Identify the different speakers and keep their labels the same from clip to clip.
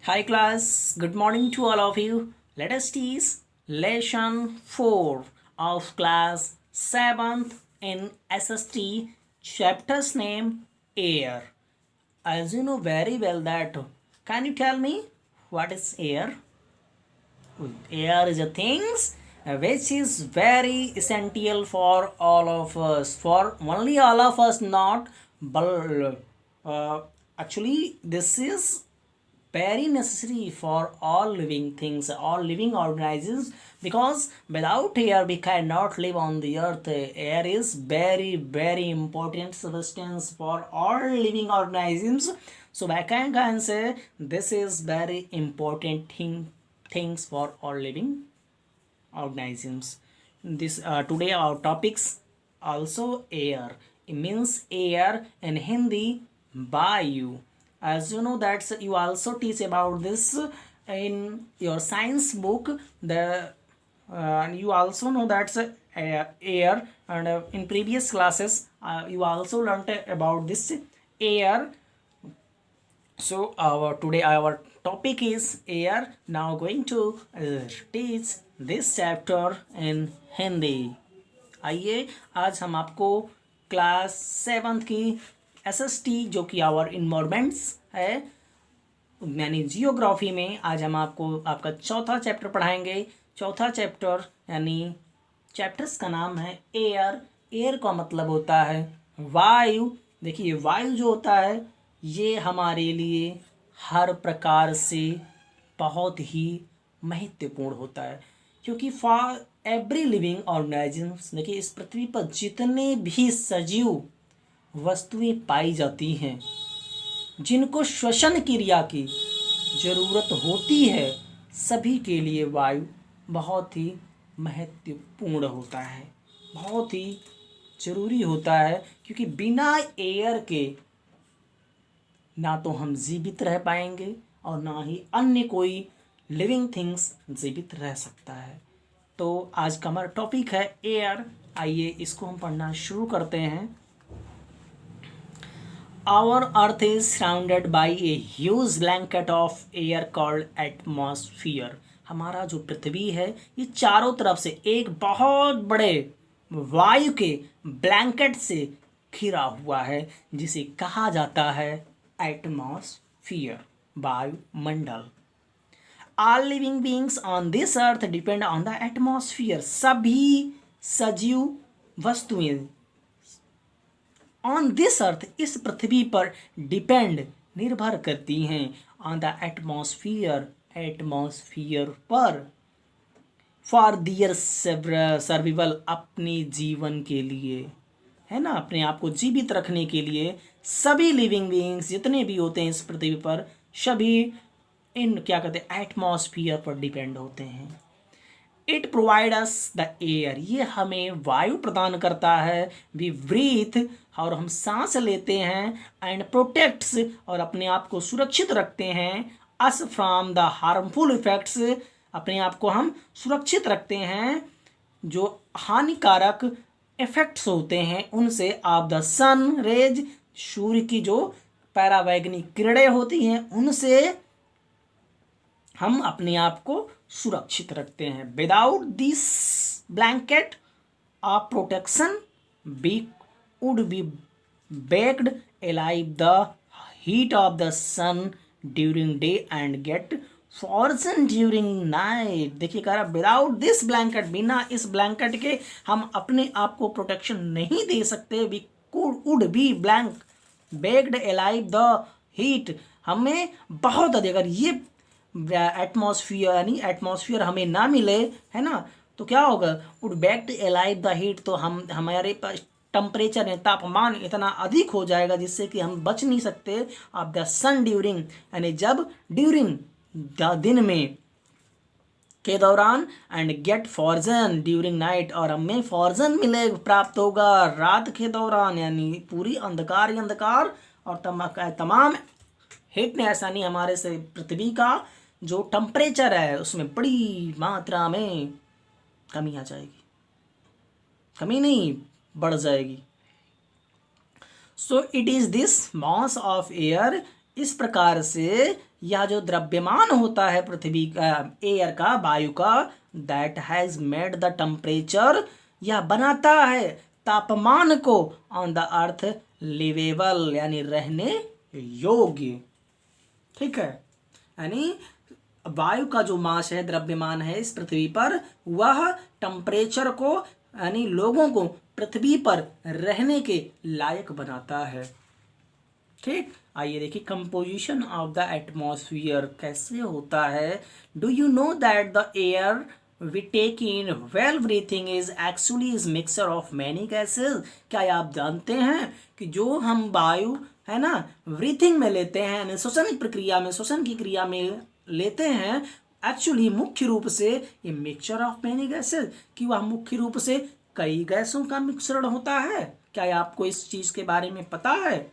Speaker 1: Hi class, good morning to all of you. Let us teach lesson 4 of class 7th in SST, chapter's name Air. As you know very well that, can you tell me what is air? Air is a things which is very essential for all of us, for only all of us, not but actually this is very necessary for all living things, all living organisms, because without air we cannot live on the earth. Air is very important substance for all living organisms. So I can say this is very important things for all living organisms. This today our topics also air. It means air in Hindi, Vayu. As you know that you also teach about this in your science book. The and you also know that air, and in previous classes you also learnt about this air. So our today our topic is air. Now going to teach this chapter in Hindi. आइए आज हम आपको class 7th की SST जो कि our environments है यानी geography में, आज हम आपको आपका चौथा चैप्टर पढ़ाएंगे. चौथा चैप्टर यानी चैप्टर्स का नाम है एयर. एयर का मतलब होता है वायु. देखिए वायु जो होता है ये हमारे लिए हर प्रकार से बहुत ही महत्वपूर्ण होता है, क्योंकि फॉर एवरी लिविंग ऑर्गेनिजम्स, देखिए इस पृथ्वी पर जितने भी सजीव वस्तुएं पाई जाती हैं जिनको श्वसन क्रिया की ज़रूरत होती है, सभी के लिए वायु बहुत ही महत्वपूर्ण होता है, बहुत ही ज़रूरी होता है, क्योंकि बिना एयर के ना तो हम जीवित रह पाएंगे और ना ही अन्य कोई लिविंग थिंग्स जीवित रह सकता है. तो आज का हमारा टॉपिक है एयर. आइए इसको हम पढ़ना शुरू करते हैं. Our earth is surrounded by a huge blanket of air called atmosphere. हमारा जो पृथ्वी है ये चारों तरफ से एक बहुत बड़े वायु के ब्लैंकेट से घिरा हुआ है, जिसे कहा जाता है एटमॉस्फियर, वायुमंडल. All living beings on this earth depend on the atmosphere. सभी सजीव वस्तुएं ऑन दिस अर्थ, इस पृथ्वी पर डिपेंड, निर्भर करती हैं, ऑन द एटमॉस्फियर, एटमॉस्फियर पर, फॉर दियर सर्वाइवल, अपने जीवन के लिए, है ना, अपने आप को जीवित रखने के लिए सभी लिविंग बीइंग्स जितने भी होते हैं इस पृथ्वी पर, सभी इन क्या कहते हैं एटमॉस्फियर पर डिपेंड होते हैं. It provide us the air, ये हमें वायु प्रदान करता है. वी ब्रीथ, और हम सांस लेते हैं. एंड प्रोटेक्ट्स, और अपने आप को सुरक्षित रखते हैं. Us from the harmful effects, अपने आप को हम सुरक्षित रखते हैं जो हानिकारक इफेक्ट्स होते हैं उनसे. ऑफ द सन रेज, सूर्य की जो पैरावैगनिक किरणें होती हैं उनसे हम अपने आप को सुरक्षित रखते हैं. Without this blanket of protection we would be baked alive the heat of the sun during day and get frozen during night. देखिए कह रहा विदाउट दिस ब्लैंकेट, बिना इस ब्लैंकेट के हम अपने आप को प्रोटेक्शन नहीं दे सकते. We would be blank baked alive the heat, हमें बहुत अधिक, अगर ये एटमॉस्फियर यानी एटमॉस्फियर हमें ना मिले, है ना, तो क्या होगा, would baked alive the heat, तो हम हमारे पास टेम्परेचर है, तापमान इतना अधिक हो जाएगा जिससे कि हम बच नहीं सकते. ऑफ द सन ड्यूरिंग, यानी जब ड्यूरिंग द दिन में के दौरान. And get frozen during night, और हमें फॉर्जन मिले प्राप्त होगा रात के दौरान, यानी पूरी अंधकार ही अंधकार और तमाम हीटनेस, यानी हमारे से पृथ्वी का जो टेम्परेचर है उसमें बड़ी मात्रा में कमी आ जाएगी, कमी नहीं बढ़ जाएगी. So it is this mass of air इस प्रकार से यह जो द्रव्यमान होता है पृथ्वी का, एयर का, वायु का, that has made the temperature, यह बनाता है तापमान को, ऑन द अर्थ लिवेबल, यानी रहने योग्य। ठीक है, यानी वायु का जो मास है, द्रव्यमान है इस पृथ्वी पर, वह टेम्परेचर को, यानी लोगों को पृथ्वी पर रहने के लायक बनाता है। ठीक, आइए देखिए कंपोजिशन ऑफ द एटमॉस्फेयर कैसे होता है। Do you know that the air we take in while breathing is actually is mixture of many gases? क्या आप जानते हैं कि जो हम वायु है ना ब्रीथिंग में लेते हैं, यानी श्वसन प्रक्रिया में, श्वसन की क्रिया में लेते हैं, एक्चुअली मुख्य रूप से ये मिक्सचर ऑफ मैनी गैसेस, कि वह मुख्य रूप से कई गैसों का मिश्रण होता है। क्या आपको इस चीज के बारे में पता है?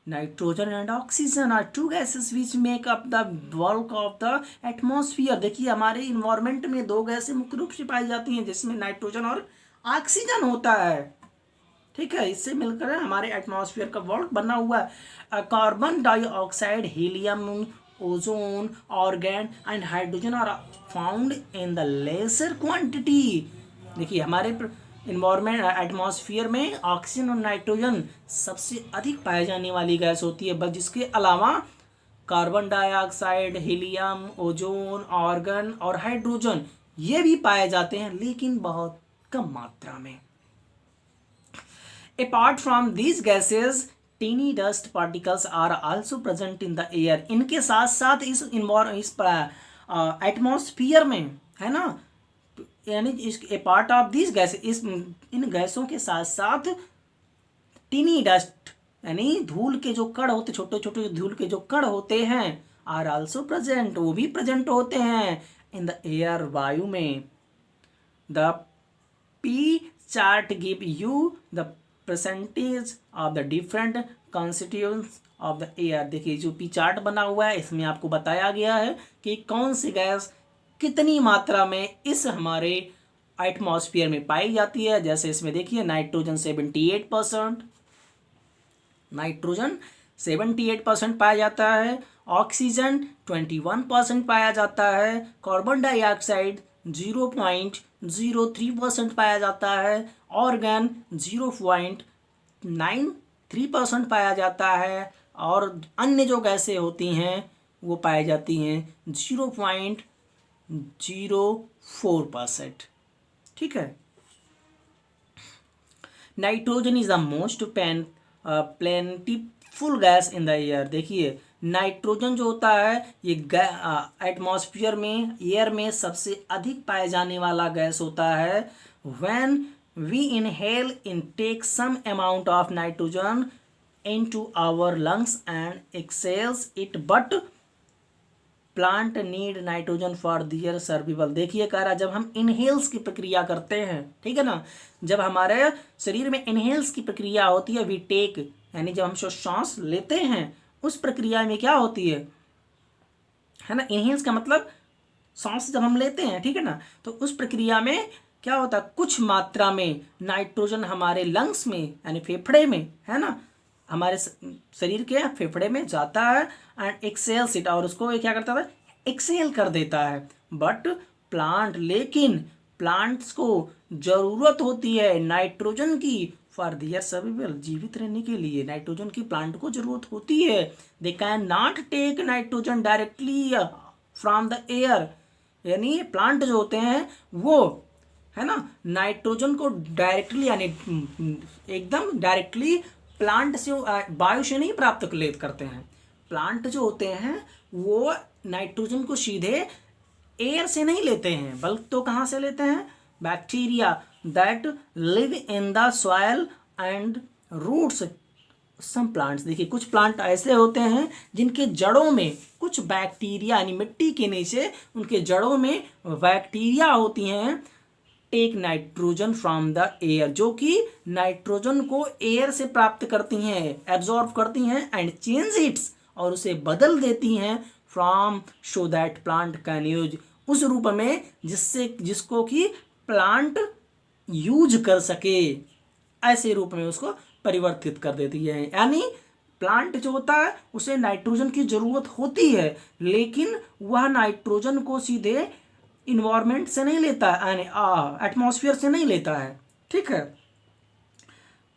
Speaker 1: Nitrogen and oxygen are two gases which make up the bulk of the atmosphere. देखिए हमारे इन्वायरमेंट में दो गैसें मुख्य रूप से पाई जाती हैं, जिसमें नाइट्रोजन और ऑक्सीजन होता है। ठीक है, इससे मिलकर हमारे एटमॉस्फेयर का बल्क बना हुआ है। Carbon dioxide, helium, ozone, argon and hydrogen are found in the lesser quantity. देखिए हमारे इन्वायरमेंट एटमॉस्फेयर में ऑक्सीजन और नाइट्रोजन सबसे अधिक पाए जाने वाली गैस होती है, बस जिसके अलावा carbon dioxide, helium, ozone, organ और हाइड्रोजन ये भी पाए जाते हैं, लेकिन बहुत कम मात्रा में। Apart from these gases tiny dust particles are also present in the air. इनके साथ साथ इस एटमॉस्फेयर में है ना, यानी इस ए पार्ट ऑफ दिस गैस, इस इन गैसों के साथ साथ टीनी डस्ट, यानी धूल के जो कण होते, छोटे छोटे धूल के जो कण होते हैं, आर आल्सो प्रेजेंट, वो भी प्रेजेंट होते हैं इन द एयर, वायु में। The P chart give you the percentage of the different constituents of the air. देखिए जो पी चार्ट बना हुआ है, इसमें आपको बताया गया है कि कौन सी गैस कितनी मात्रा में इस हमारे एटमॉस्फेयर में पाई जाती है। जैसे इसमें देखिए नाइट्रोजन 78%, नाइट्रोजन 78% पाया जाता है, ऑक्सीजन 21% पाया जाता है, कार्बन डाइऑक्साइड 0.03% पाया जाता है, ऑर्गन 0.93% पाया जाता है, और अन्य जो गैसें होती हैं वो पाई जाती हैं 0.04%। ठीक है, nitrogen is the most plentiful gas in the air. देखिए नाइट्रोजन जो होता है ये एटमॉस्फेयर में, एयर में सबसे अधिक पाए जाने वाला गैस होता है। When we inhale intake some amount of nitrogen into our lungs and exhales it, but plant need nitrogen for their survival. देखिए कह रहा जब हम इनहेल्स की प्रक्रिया करते हैं, ठीक है ना, जब हमारे शरीर में इनहेल्स की प्रक्रिया होती है, वी टेक, यानी जब हम श्वास लेते हैं उस प्रक्रिया में क्या होती है ना, इनहेल्स का मतलब सांस जब हम लेते हैं, ठीक है ना, तो उस प्रक्रिया में क्या होता है, कुछ मात्रा में नाइट्रोजन हमारे लंग्स में, यानी फेफड़े में, है ना, हमारे शरीर के फेफड़े में जाता है एंड एक्सेल्स इट, और उसको क्या करता है, एक्सेल कर देता है। बट प्लांट, लेकिन प्लांट्स को जरूरत होती है नाइट्रोजन की फॉर दियर सर्वाइवल, जीवित रहने के लिए नाइट्रोजन की प्लांट को जरूरत होती है। They can not take nitrogen directly from the air, यानी प्लांट जो होते हैं वो है ना नाइट्रोजन को डायरेक्टली, यानी एकदम डायरेक्टली प्लांट से, वायु से नहीं प्राप्त करते हैं। प्लांट जो होते हैं वो नाइट्रोजन को सीधे एयर से नहीं लेते हैं, बल्कि तो कहाँ से लेते हैं, bacteria that live in the soil and roots some plants. देखिए कुछ प्लांट ऐसे होते हैं जिनके जड़ों में कुछ बैक्टीरिया, यानी मिट्टी के नीचे उनके जड़ों में बैक्टीरिया होती हैं, take nitrogen from the air, जो कि नाइट्रोजन को एयर से प्राप्त करती हैं, एब्जॉर्ब करती हैं एंड चेंज इट्स, और उसे बदल देती हैं from, so that plant can use, उस रूप में जिसको कि प्लांट यूज कर सके, ऐसे रूप में उसको परिवर्तित कर देती है। यानी प्लांट जो होता है उसे नाइट्रोजन की जरूरत होती है, लेकिन वह नाइट्रोजन को सीधे इन्वायरमेंट से नहीं लेता है, यानी एटमॉस्फेयर से नहीं लेता है, ठीक है,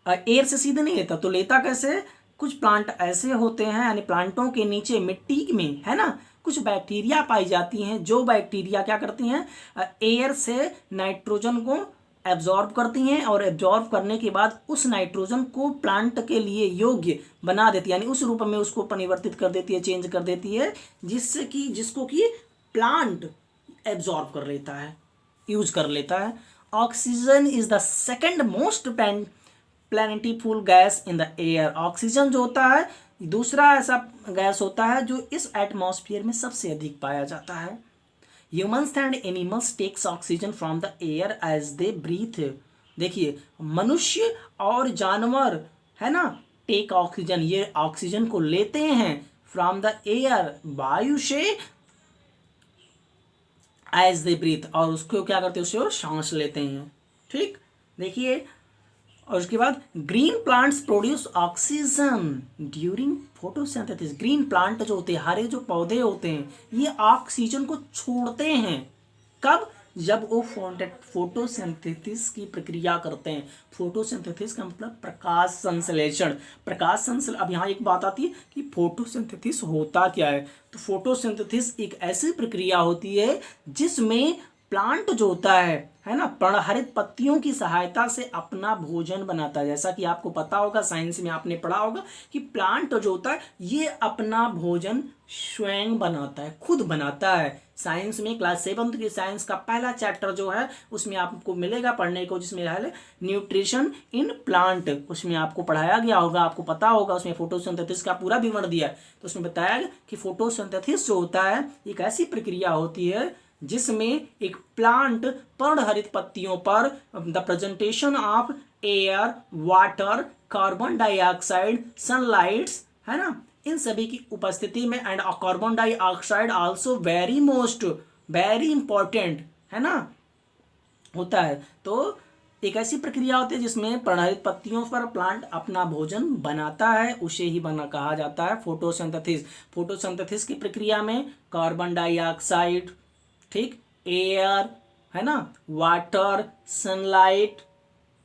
Speaker 1: एयर से सीधे नहीं लेता। तो लेता कैसे? कुछ प्लांट ऐसे होते हैं, यानी प्लांटों के नीचे मिट्टी में, है ना, कुछ बैक्टीरिया पाई जाती हैं, जो बैक्टीरिया क्या करती हैं, एयर से नाइट्रोजन को एब्जॉर्ब करती हैं, और एब्जॉर्ब करने के बाद उस नाइट्रोजन को प्लांट के लिए योग्य बना देती है, यानी उस रूप में उसको परिवर्तित कर देती है, चेंज कर देती है, जिसको कि प्लांट एब्जॉर्ब कर लेता है, यूज कर लेता है। Oxygen is the second most plentiful gas in the air. Oxygen जो होता है दूसरा ऐसा गैस होता है जो इस एटमॉस्फेयर में सबसे अधिक पाया जाता है। Humans and animals takes oxygen from the air as they breathe. देखिए, मनुष्य और जानवर, है ना, टेक ऑक्सीजन, ये ऑक्सीजन को लेते हैं फ्रॉम द एयर, वायु से, एज दे ब्रीथ, और उसको क्या करते हैं, उससे वो सांस लेते हैं, ठीक। देखिए, और उसके बाद green plants produce oxygen during photosynthesis. Green plant जो होते हैं, हरे जो पौधे होते हैं, ये ऑक्सीजन को छोड़ते हैं। कब? जब वो फोटोसिंथेसिस की प्रक्रिया करते हैं। फोटोसिंथेसिस का मतलब प्रकाश संश्लेषण। प्रकाश संश्लेषण, अब यहाँ एक बात आती है कि फोटोसिंथेसिस होता क्या है। तो फोटोसिंथेसिस एक ऐसी प्रक्रिया होती है जिसमें प्लांट जो होता है ना, पर्णहरित पत्तियों की सहायता से अपना भोजन बनाता है। जैसा कि आपको पता होगा, साइंस में आपने पढ़ा होगा कि प्लांट जो होता है ये अपना भोजन स्वयं बनाता है, खुद बनाता है। साइंस में क्लास 7 की साइंस का पहला चैप्टर जो है उसमें आपको मिलेगा पढ़ने को, जिसमें है न्यूट्रिशन इन प्लांट। उसमें आपको पढ़ाया गया होगा, आपको पता होगा, उसमें फोटोसिंथेसिस का पूरा विवरण दिया है। तो उसमें बताया गया कि फोटोसिंथेसिस जो होता है एक ऐसी प्रक्रिया होती है जिसमें एक प्लांट पर्णहरित पत्तियों पर the presentation of air, water, carbon dioxide, sunlights, है ना, इन सभी की उपस्थिति में, and carbon dioxide also very important, है ना, होता है। तो एक ऐसी प्रक्रिया होती है जिसमें पर्णहरित पत्तियों पर प्लांट अपना भोजन बनाता है, उसे ही बना कहा जाता है फोटोसिंथेसिस। फोटोसिंथेसिस की प्रक्रिया में कार्बन डाइऑक्साइड, ठीक, एयर, है ना, वाटर, सनलाइट,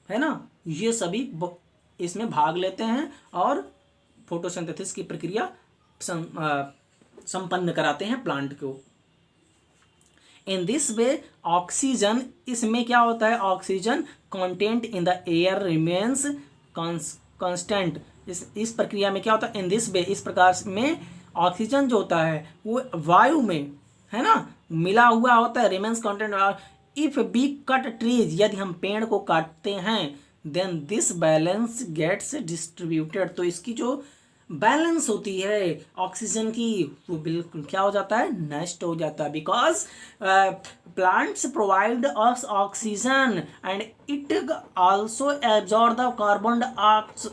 Speaker 1: है ना, ये सभी इसमें भाग लेते हैं और फोटोसिंथेसिस की प्रक्रिया संपन्न कराते हैं प्लांट को। इन दिस वे ऑक्सीजन, इसमें क्या होता है, oxygen content in the air remains constant. इस प्रक्रिया में क्या होता है, इन दिस वे, इस प्रकार में ऑक्सीजन जो होता है वो वायु में, है ना, मिला हुआ होता है, remains constant. If we cut trees, यदि हम पेड़ को काटते हैं, then this balance gets distributed, तो इसकी जो बैलेंस होती है ऑक्सीजन की वो बिल्कुल क्या हो जाता है, नष्ट हो जाता है। Because plants provide us oxygen and it also absorb the carbon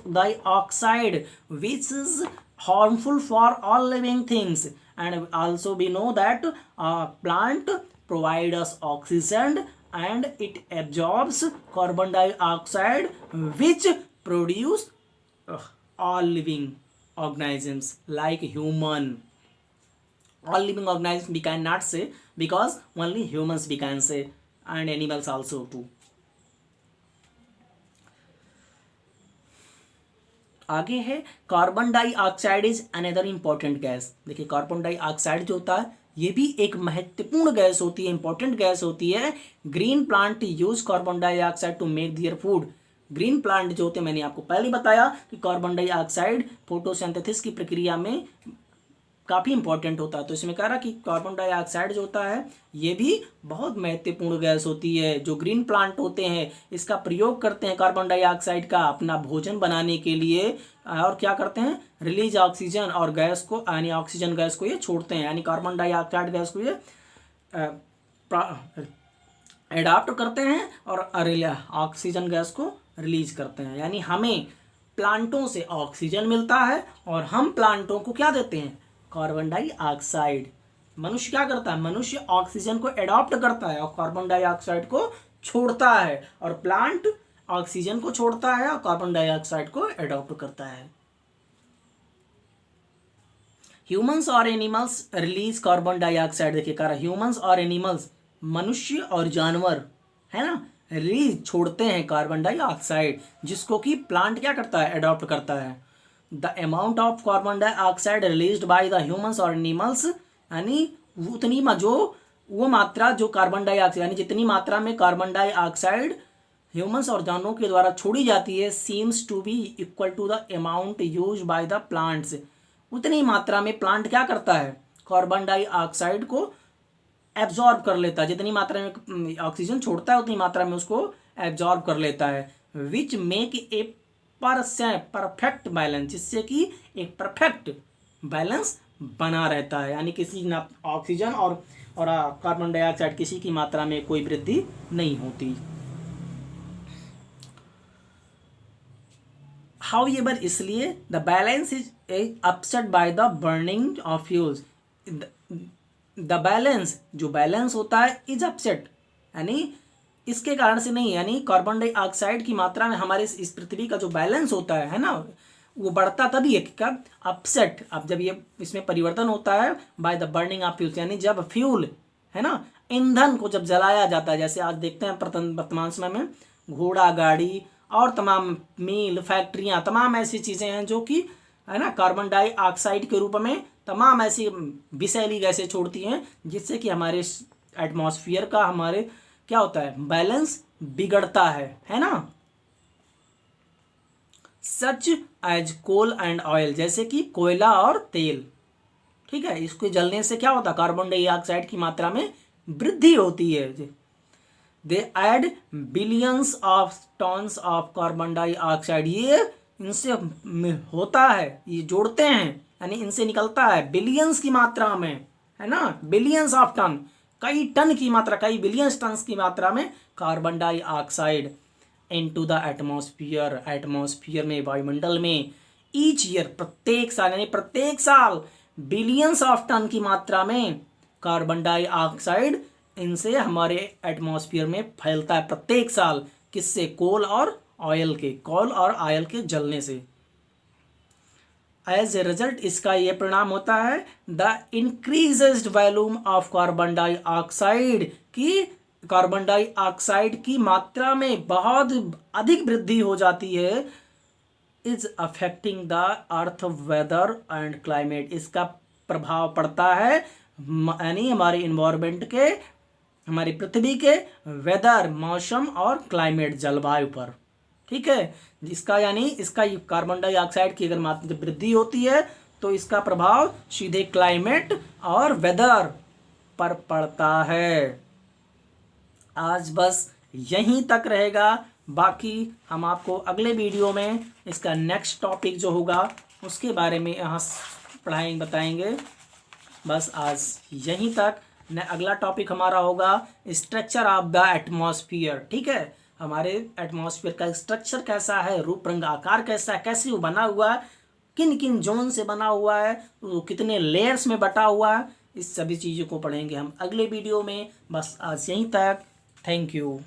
Speaker 1: dioxide which is harmful for all living things, and also we know that plant provide us oxygen and it absorbs carbon dioxide which produce all living organisms like human. All living organisms we cannot say because only humans we can say, and animals also too. आगे है carbon dioxide is another important gas. देखिए, carbon dioxide जो होता है ये भी एक महत्वपूर्ण गैस होती है, इंपॉर्टेंट गैस होती है। Green plant use carbon dioxide to make their food. Green plant जो होते हैं, मैंने आपको पहले बताया कि कार्बन डाइऑक्साइड फोटोसिंथेसिस की प्रक्रिया में काफ़ी इंपॉर्टेंट होता है। तो इसमें कह रहा कि कार्बन डाइऑक्साइड जो होता है ये भी बहुत महत्वपूर्ण गैस होती है। जो ग्रीन प्लांट होते हैं इसका प्रयोग करते हैं कार्बन डाइऑक्साइड का अपना भोजन बनाने के लिए, और क्या करते हैं, रिलीज ऑक्सीजन और गैस को, यानी ऑक्सीजन गैस को ये छोड़ते हैं, यानी कार्बन डाइऑक्साइड गैस को ये एडाप्ट करते हैं और ऑक्सीजन गैस को रिलीज करते हैं। यानी हमें प्लांटों से ऑक्सीजन मिलता है और हम प्लांटों को क्या देते हैं, कार्बन डाइऑक्साइड। मनुष्य क्या करता है, मनुष्य ऑक्सीजन को एडॉप्ट करता है और कार्बन डाइऑक्साइड को छोड़ता है, और प्लांट ऑक्सीजन को छोड़ता है और कार्बन डाइऑक्साइड को एडॉप्ट करता है। ह्यूमंस और एनिमल्स रिलीज कार्बन डाइऑक्साइड, देखिए कह रहा ह्यूमंस और एनिमल्स, मनुष्य और जानवर, है ना, रिलीज छोड़ते हैं कार्बन डाइऑक्साइड, जिसको कि प्लांट क्या करता है, अडॉप्ट करता है। The amount of carbon dioxide released by the humans और एनिमल्स, यानी उतनी वो मात्रा जो कार्बन डाइऑक्साइड, यानी जितनी मात्रा में कार्बन डाइऑक्साइड ह्यूमंस और जानवरों के द्वारा छोड़ी जाती है, seems to be equal to the amount use by the plants, उतनी मात्रा में प्लांट क्या करता है, कार्बन डाइऑक्साइड को एब्जॉर्ब कर लेता है, जितनी मात्रा में ऑक्सीजन छोड़ता है उतनी मात्रा में उसको एब्जॉर्ब कर लेता है। Which make a perfect balance, जिससे कि एक परफेक्ट बैलेंस बना रहता है, यानी किसी ना ऑक्सीजन और कार्बन डाइऑक्साइड किसी की मात्रा में कोई वृद्धि नहीं होती। However, इसलिए the balance is upset by the burning of fuels, the balance, जो बैलेंस होता है इज अपसेट, यानी इसके कारण से नहीं, यानी कार्बन डाइऑक्साइड की मात्रा में हमारे इस पृथ्वी का जो बैलेंस होता है ना, वो बढ़ता तभी है कब, अपसेट, अब जब ये इसमें परिवर्तन होता है by the burning of fuels, यानी जब फ्यूल, है ना, ईंधन को जब जलाया जाता है, जैसे आज देखते हैं वर्तमान समय में घोड़ा गाड़ी और तमाम मिल फैक्ट्रियां, तमाम ऐसी चीज़ें हैं जो कि, है ना, कार्बन डाइऑक्साइड के रूप में तमाम ऐसी विषैली गैसें छोड़ती हैं, जिससे कि हमारे एटमॉस्फेयर का, हमारे क्या होता है, बैलेंस बिगड़ता है ना। Such as coal and oil, जैसे कि कोयला और तेल, ठीक है, इसको जलने से क्या होता है, कार्बन डाइऑक्साइड की मात्रा में वृद्धि होती है। They add billions of tons of carbon dioxide, ये इनसे होता है, ये जोड़ते हैं, यानी इनसे निकलता है बिलियंस की मात्रा में, है ना, बिलियंस ऑफ टन, कई टन की मात्रा, कई बिलियंस टन की मात्रा में carbon dioxide into the atmosphere, atmosphere में, वायुमंडल में, ईच ईयर, प्रत्येक साल, यानी प्रत्येक साल बिलियंस ऑफ टन की मात्रा में कार्बन डाइऑक्साइड इनसे हमारे एटमॉस्फेयर में फैलता है प्रत्येक साल, किससे, कोल और ऑयल के जलने से। एज ए रिजल्ट, इसका ये परिणाम होता है, the increased volume of carbon dioxide, की कार्बन डाइऑक्साइड की मात्रा में बहुत अधिक वृद्धि हो जाती है, is affecting the earth weather and climate, इसका प्रभाव पड़ता है, यानी हमारे इन्वायरमेंट के, हमारी पृथ्वी के वेदर, मौसम और क्लाइमेट, जलवायु पर, ठीक है। इसका यानी इसका कार्बन डाइऑक्साइड की अगर मात्रा वृद्धि होती है तो इसका प्रभाव सीधे क्लाइमेट और वेदर पर पड़ता है। आज बस यहीं तक रहेगा, बाकी हम आपको अगले वीडियो में इसका नेक्स्ट टॉपिक जो होगा उसके बारे में यहाँ बताएंगे। बस आज यहीं तक, अगला टॉपिक हमारा होगा स्ट्रक्चर ऑफ द एटमॉस्फेयर, ठीक है, हमारे एटमॉस्फेयर का स्ट्रक्चर कैसा है, रूप रंग आकार कैसा है, कैसे वो बना हुआ है, किन किन जोन से बना हुआ है, वो कितने लेयर्स में बटा हुआ है, इस सभी चीज़ों को पढ़ेंगे हम अगले वीडियो में। बस आज यहीं तक, थैंक यू।